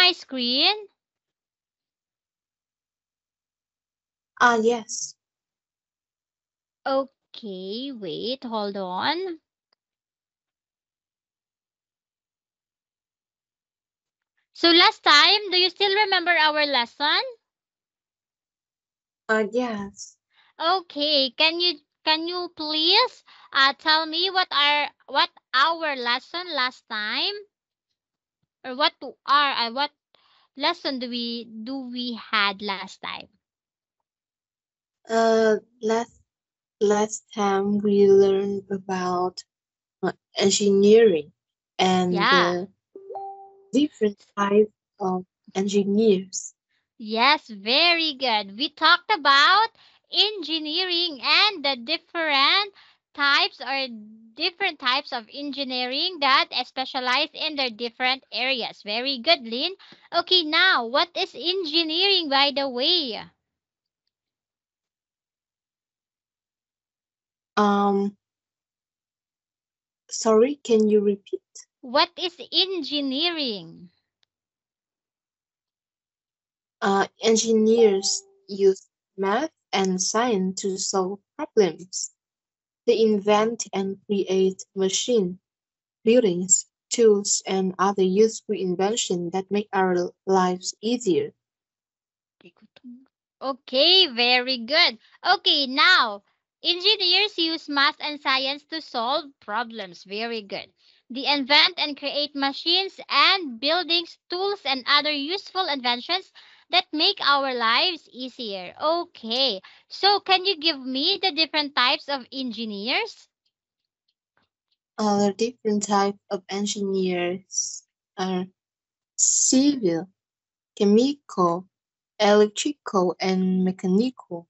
my screen? Yes. Okay, wait, hold on. So last time, do you still remember our lesson? Yes. Okay, can you please tell me what our lesson last time, or what lesson do we had last time? Uh, last last time we learned about engineering and Yeah. the different types of engineers. Yes, very good. We talked about engineering and the different types of engineering that specialize in their different areas. Very good, Lynn. Okay, now what is engineering, by the way? Um, Sorry, can you repeat? What is engineering? Engineers use math and science to solve problems. They invent and create machines, buildings, tools, and other useful inventions that make our lives easier. Okay, very good. Okay, now engineers use math and science to solve problems. Very good. They invent and create machines and buildings, tools, and other useful inventions that make our lives easier. Okay, so can you give me the different types of engineers? Other different types of engineers are civil, chemical, electrical, and mechanical.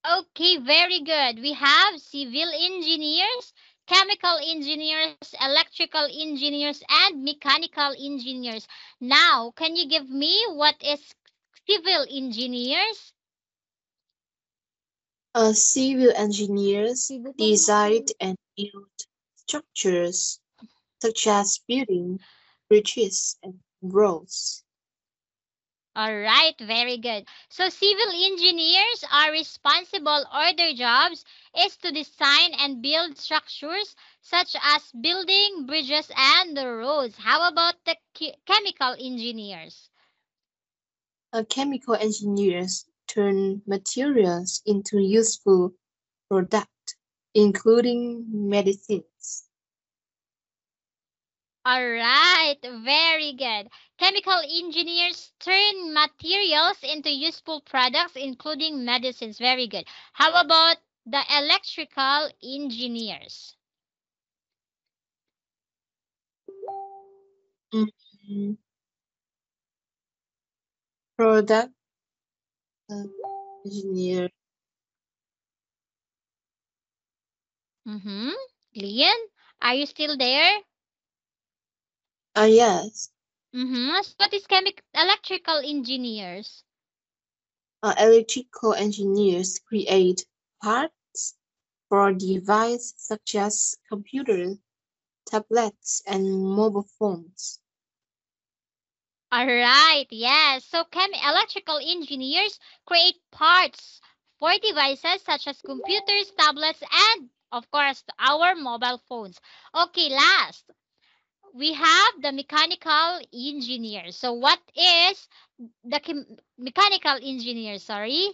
Okay, very good. We have civil engineers, chemical engineers, electrical engineers, and mechanical engineers. Now, can you give me what is civil engineers? Civil engineers design and build structures such as buildings, bridges, and roads. All right, very good. So, civil engineers are responsible, or their jobs is to design and build structures such as building, bridges, and the roads. How about the chemical engineers? Chemical engineers turn materials into useful products, including medicines. All right, very good. Chemical engineers turn materials into useful products, including medicines. Very good. How about the electrical engineers? Mm, Product uh, engineer. Mm-hmm. Lian, are you still there? Yes. Mm-hmm. So what is electrical engineers? Electrical engineers create parts for devices such as computers, tablets, and mobile phones. All right, yes. So electrical engineers create parts for devices such as computers, tablets, and of course our mobile phones. Okay, last we have the mechanical engineer. So what is the mechanical engineer? Sorry.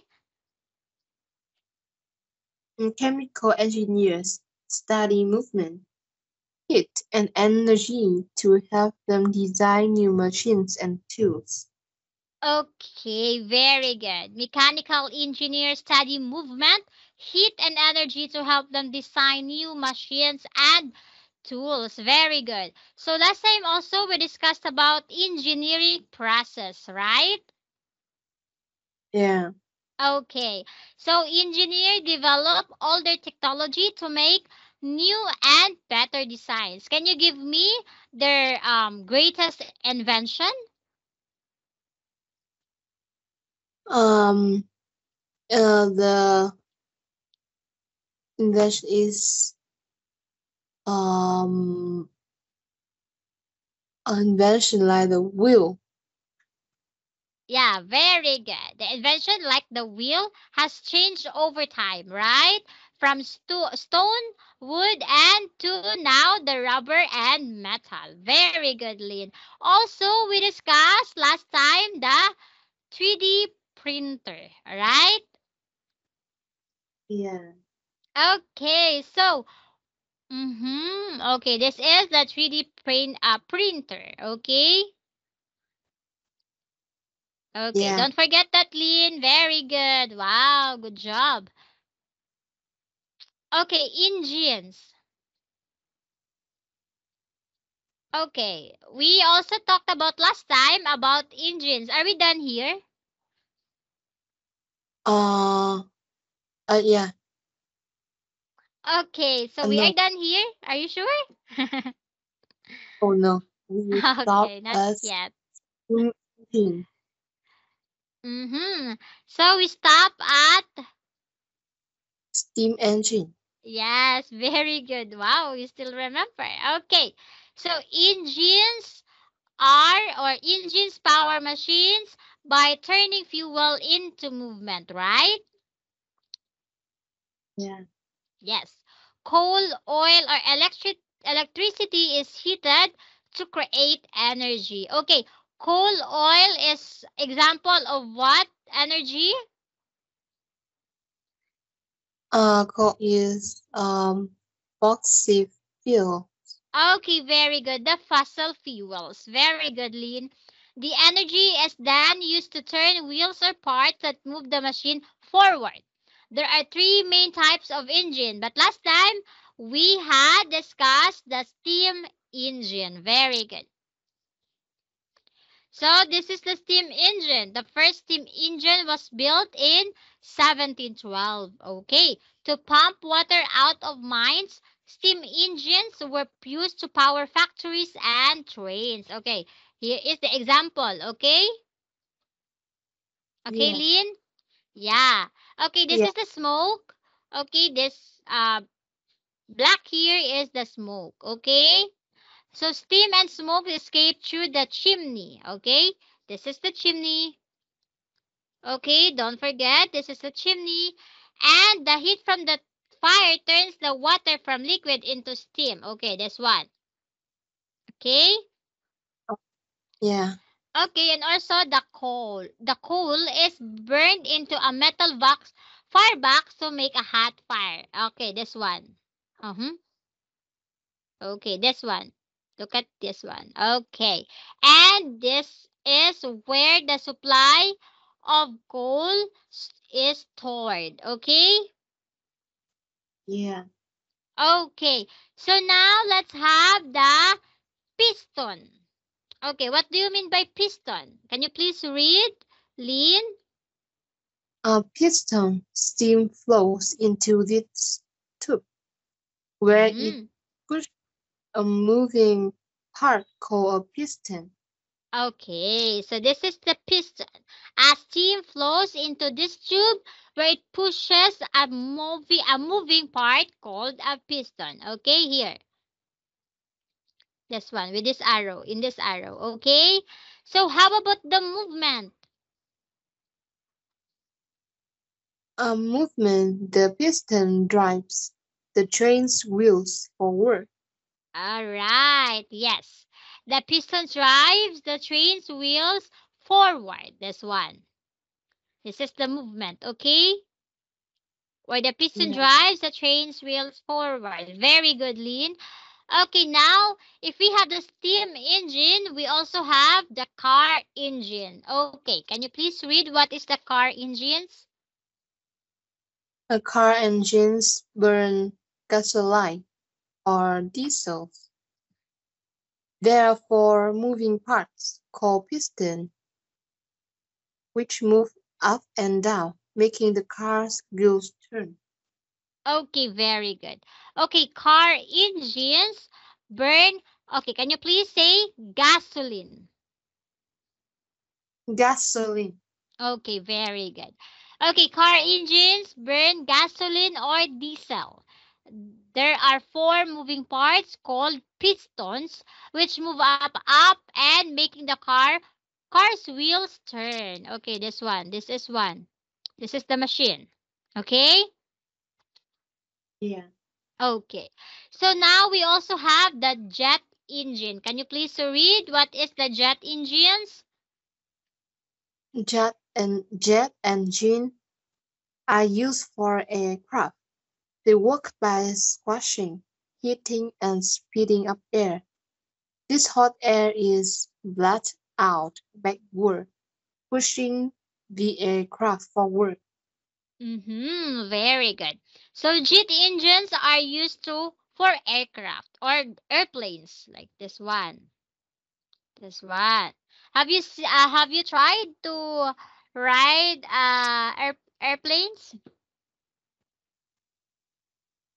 Chemical engineers study movement, heat, and energy to help them design new machines and tools. Okay, very good. Mechanical engineers study movement, heat, and energy to help them design new machines and tools. Very good. So last time also we discussed about engineering process, right? Yeah. Okay. So engineer develop older technology to make new and better designs. Can you give me their greatest invention? Um. The English is um invention like the wheel. Yeah, very good. The invention, like the wheel, has changed over time, right? From stone, wood, and to now the rubber and metal. Very good, Lynn. Also, we discussed last time the 3D printer, right? Yeah. Okay, so, okay, this is the 3D printer, okay? Okay, Yeah. don't forget that, Lynn. Very good. Wow, good job. Okay, engines. Okay, we also talked about last time about engines. Are we done here? Uh, yeah. Okay, so we are No. done here. Are you sure? Oh no. We stop Okay, not at yet. steam engine. Mm-hmm. So we stop at, Steam engine. yes, very good. Wow, you still remember. Okay, so engines are, or engines power machines by turning fuel into movement, right? Yeah. Yes. Coal, oil, or electricity is heated to create energy. Okay. Coal, oil is example of what energy? Coal is fossil fuel. Okay, very good. The fossil fuels. Very good, Lynn. The energy is then used to turn wheels or parts that move the machine forward. There are three main types of engine, but last time we had discussed the steam engine. Very good. So this is the steam engine. The first steam engine was built in 1712. Okay. To pump water out of mines, steam engines were used to power factories and trains. Okay. Here is the example. Okay. Okay, Yeah. Lynn? Yeah. Okay, this Yeah. is the smoke. Okay, this black here is the smoke. Okay. So steam and smoke escape through the chimney. Okay. This is the chimney. Okay, don't forget, this is a chimney. And the heat from the fire turns the water from liquid into steam. Okay, this one. Okay? Yeah. Okay, and also the coal. The coal is burned into a metal box, fire box to make a hot fire. Okay, this one. Uh-huh. Okay, this one. Look at this one. Okay. And this is where the supply of coal is stored. Okay? Yeah. Okay, so now let's have the piston. Okay, what do you mean by piston? Can you please read, Lean? A piston steam flows into this tube where it Mm-hmm. pushes a moving part called a piston. Okay, so this is the piston. As steam flows into this tube where it pushes a moving part called a piston. Okay, here. This one with this arrow, in this arrow. Okay? So how about the movement? A movement, the piston drives the train's wheels forward. All right. Yes. The piston drives the train's wheels forward. This one. This is the movement, okay? Where the piston Yeah. drives the train's wheels forward. Very good, Lean. Okay, now if we have the steam engine, we also have the car engine. Okay, can you please read what is the car engines? A car engines burn gasoline or diesel. There are four moving parts called pistons, which move up and down, making the car's wheels turn. Okay, very good. Okay, car engines burn. Okay, can you please say gasoline? Gasoline. Okay, very good. Okay, car engines burn gasoline or diesel. There are four moving parts called pistons, which move up and making the car Car's wheels turn. Okay, this one. This is one. This is the machine. Okay? Yeah. Okay. So now we also have the jet engine. Can you please read what is the jet engines? Jet engine are used for aircraft. They work by squashing, heating, and speeding up air. This hot air is blast out backward, pushing the aircraft forward. Mm-hmm, very good. So jet engines are used to for aircraft or airplanes like this one. This one. Have you tried to ride airplanes?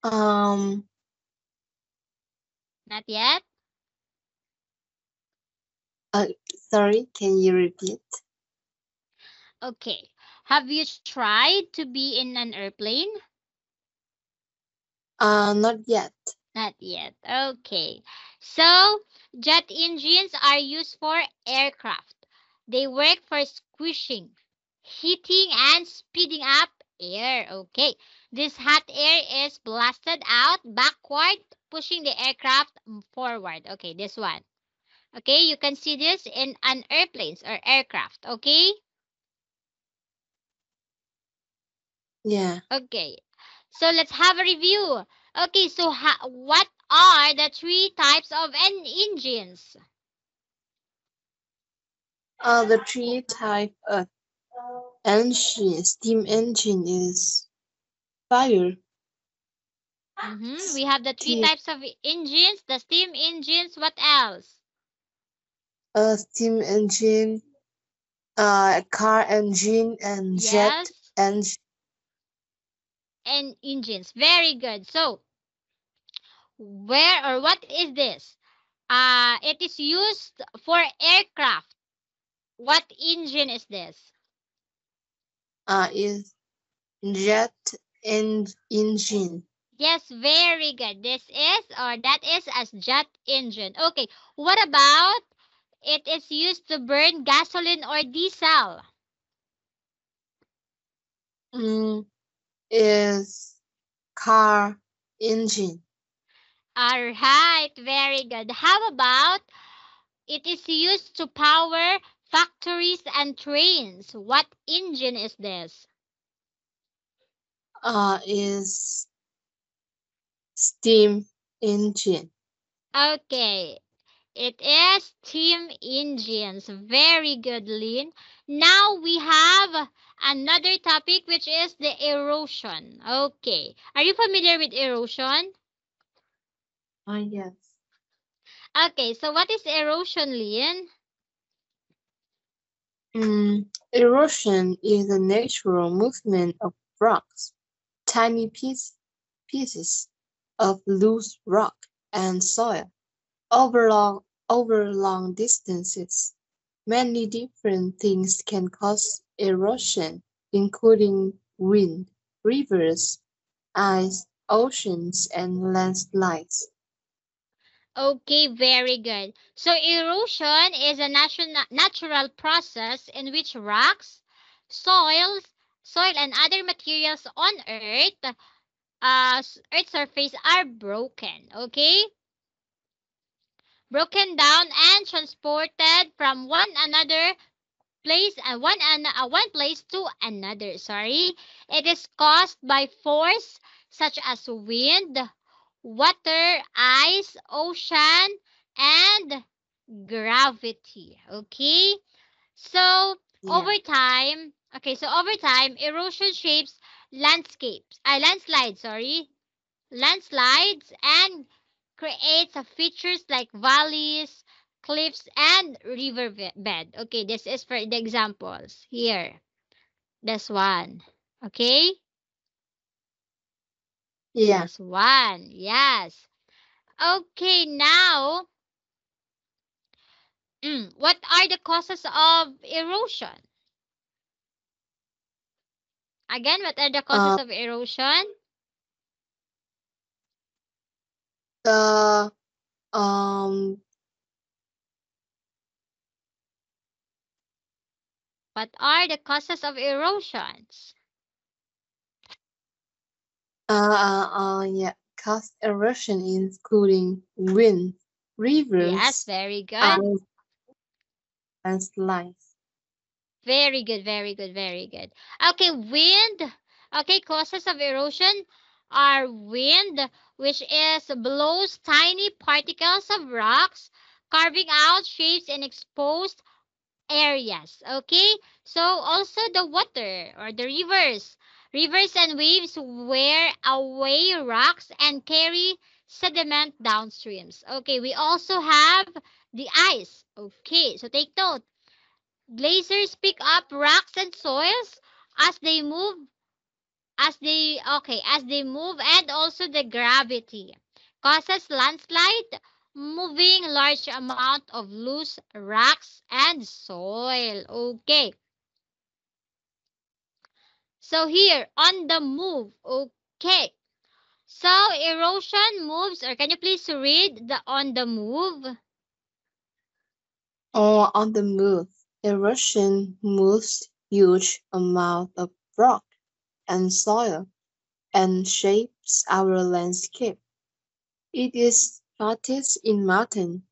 Um, Not yet. uh, Sorry, can you repeat? Okay. Have you tried to be in an airplane? Not yet. Not yet. Okay. So, jet engines are used for aircraft. They work for squishing, heating, and speeding up air. Okay. This hot air is blasted out backward, pushing the aircraft forward. Okay, this one. Okay, you can see this in an airplanes or aircraft. Okay. Yeah. Okay. So let's have a review. Okay, so what are the three types of engines? The three type of engine, steam engine is fire, We have the three steam, types of engines, the steam engines. What else? steam engine, car engine, and jet Yes, engine. and engines. Very good. So, where or what is this? It is used for aircraft. What engine is this? Is jet engine. Yes, very good. This is or that is as jet engine. Okay, what about it is used to burn gasoline or diesel? Mm, is car engine. Alright, very good. How about it is used to power factories and trains? What engine is this? Is steam engine. Okay, it is steam engines. Very good, Lynn. Now we have another topic which is the erosion. Okay, are you familiar with erosion? Yes. Okay, so what is erosion, Lynn? Erosion is the natural movement of rocks, tiny pieces of loose rock and soil over long distances. Many different things can cause erosion, including wind, rivers, ice, oceans, and landslides. Okay, very good. So erosion is a natural process in which rocks, soils, soil and other materials on Earth's surface are broken. Okay, broken down and transported from one place to another. Sorry, it is caused by force such as wind, water, ice, ocean, and gravity. Okay? So Yeah, over time, erosion shapes landslides, sorry, landslides and creates features like valleys, cliffs, and river bed. Okay, this is for the examples here. This one. Okay? yeah. This one. Yes. Okay, now, what are the causes of erosion? Again, what are the causes Uh, of erosion? the um What are the causes of erosions? Yeah. Cause erosion including wind, Yes, rivers, very good. and landslides. Very good, very good, very good. Okay, wind. Okay, causes of erosion are wind, which is blows tiny particles of rocks, carving out shapes in exposed areas. Okay, so also the water or the rivers. Rivers and waves wear away rocks and carry sediment downstreams. Okay, we also have the ice. Okay, so take note. Glaciers pick up rocks and soils as they move, as they move, and also the gravity causes landslide, moving large amount of loose rocks and soil. Okay. So here on the move. Okay. So erosion moves, or can you please read the on the move? Or on the move, erosion moves huge amount of rock and soil and shapes our landscape. It is hottest in mountain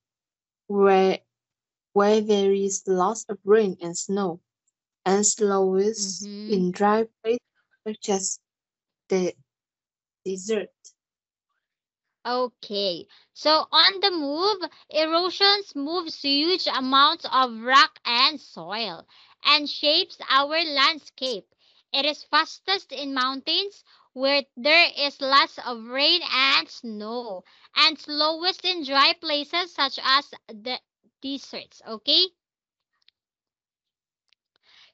where there is lots of rain and snow, and slowest Mm-hmm. in dry places such as the desert. Okay. So on the move, erosions moves huge amounts of rock and soil and shapes our landscape. It is fastest in mountains where there is lots of rain and snow, and slowest in dry places such as the deserts. Okay?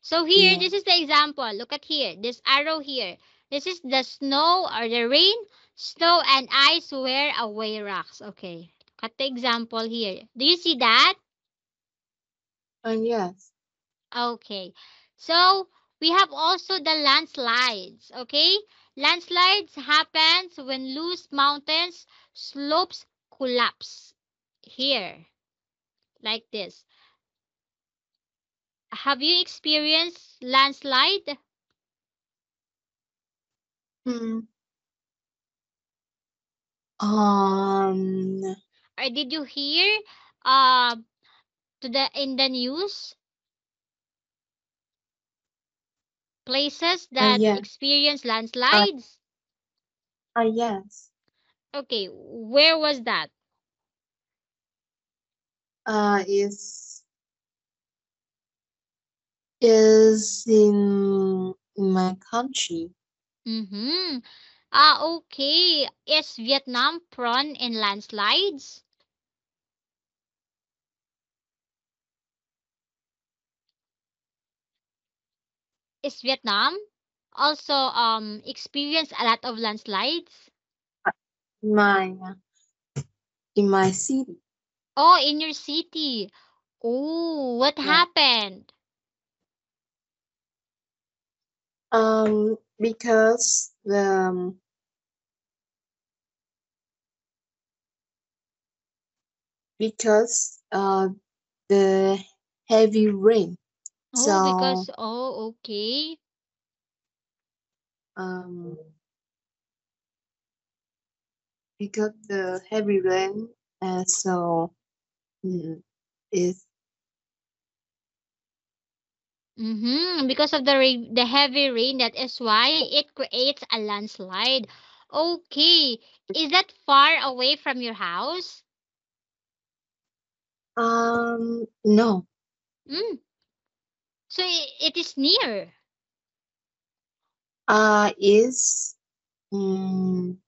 So here, Yeah. this is the example. Look at here, this arrow here. This is the snow or the rain. Snow and ice wear away rocks. Okay. Look at the example here. Do you see that? And yes. Okay. So we have also the landslides. Okay. Landslides happens when loose mountains slopes collapse. Here, like this. Have you experienced landslide? Hmm. Um. Or did you hear uh to the in the news places that Yeah. experience Uh, landslides? yes. Okay, where was that? Is in my country. Mm-hmm. Okay. Is Vietnam prone in landslides? Is Vietnam also experience a lot of landslides? My in my city. Oh, in your city. Oh, what Yeah. happened? Because the heavy rain. Oh, So okay. um because the heavy rain, so mm, is Mm-hmm. Because of the the heavy rain, that is why it creates a landslide. Okay. Is that far away from your house? no. Mm. So it is near. Is um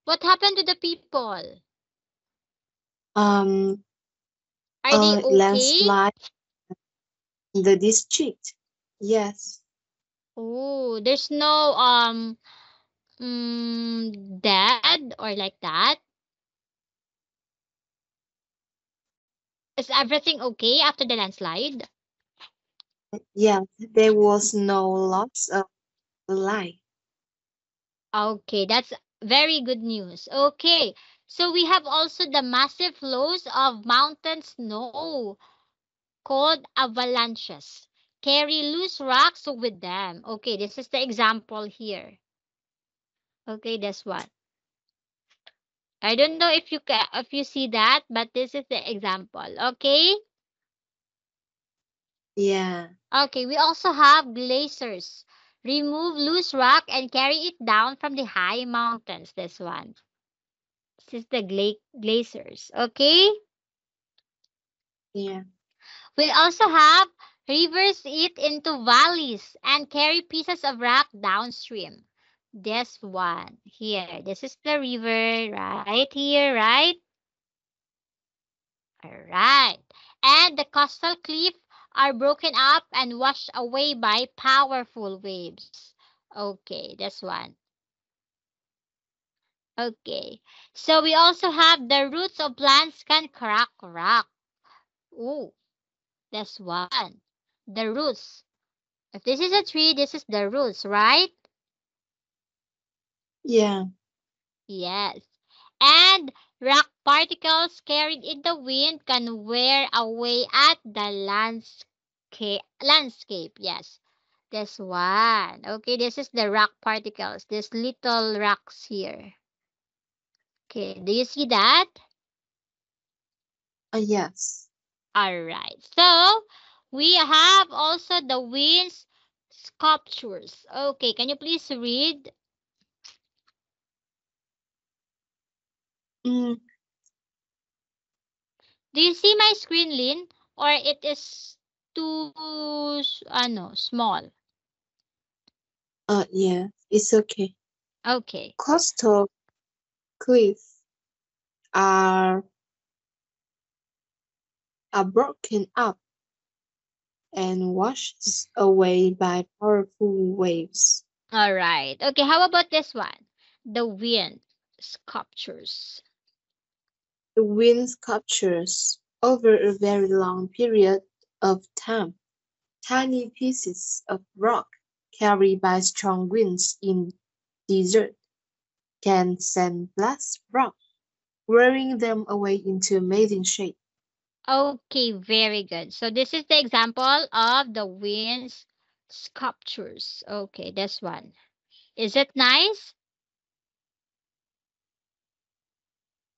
What happened to the people? um Are they okay? landslide in the district. Yes. Oh, there's no dead or like that. Is everything okay after the landslide? Yeah, there was no loss of life. Okay, that's very good news. Okay. So we have also the massive flows of mountain snow called avalanches. Carry loose rocks with them. Okay, this is the example here. Okay, that's what. I don't know if you see that, but this is the example. Okay? Yeah. Okay, we also have glaciers. Remove loose rock and carry it down from the high mountains. This one. This is the glaciers. Okay? Yeah. We also have rivers eat into valleys and carry pieces of rock downstream. This one here. This is the river right here, right? Alright. And the coastal cliff are broken up and washed away by powerful waves. Okay, this one. Okay. So we also have the roots of plants can crack rock. Ooh, that's one. The roots. If this is a tree, this is the roots, right? Yeah. Yes. And rock particles carried in the wind can wear away at the landscape. Yes. This one. Okay, this is the rock particles. These little rocks here. Okay, do you see that? Yes. Alright. So, we have also the winds sculptures. Okay, can you please read? Mm, Do you see my screen, Lynn? Or it is too, small? yeah. It's okay. Okay. Coastal cliffs are broken up and washed away by powerful waves. Alright. Okay, how about this one? The wind sculptures. The wind captures over a very long period of time tiny pieces of rock carried by strong winds in desert can sandblast rock, wearing them away into amazing shape. Okay, very good. So this is the example of the winds sculptures. Okay, this one. Is it nice?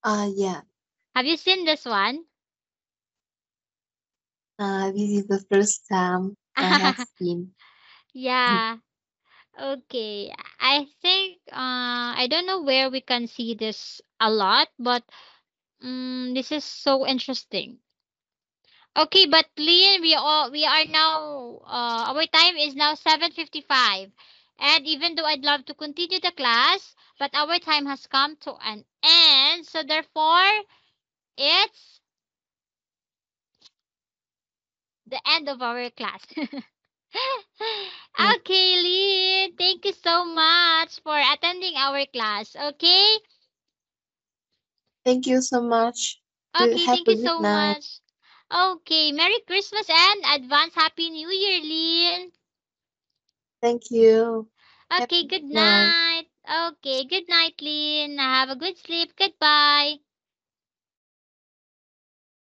Yeah. Have you seen this one? This is the first time I have seen. Yeah. Okay. I think I don't know where we can see this a lot, but this is so interesting. Okay, but Leon, we are now our time is now 7:55. And even though I'd love to continue the class, but our time has come to an end. So therefore, it's the end of our class. Yeah. Okay, Lynn, thank you so much for attending our class. Okay? Thank you so much. Good, Okay, have thank a you good so night. much. Okay, Merry Christmas and advance Happy New Year, Lynn. Thank you. Have a Okay, good good night. night. Okay, good night, Lynn. Have a good sleep. Goodbye.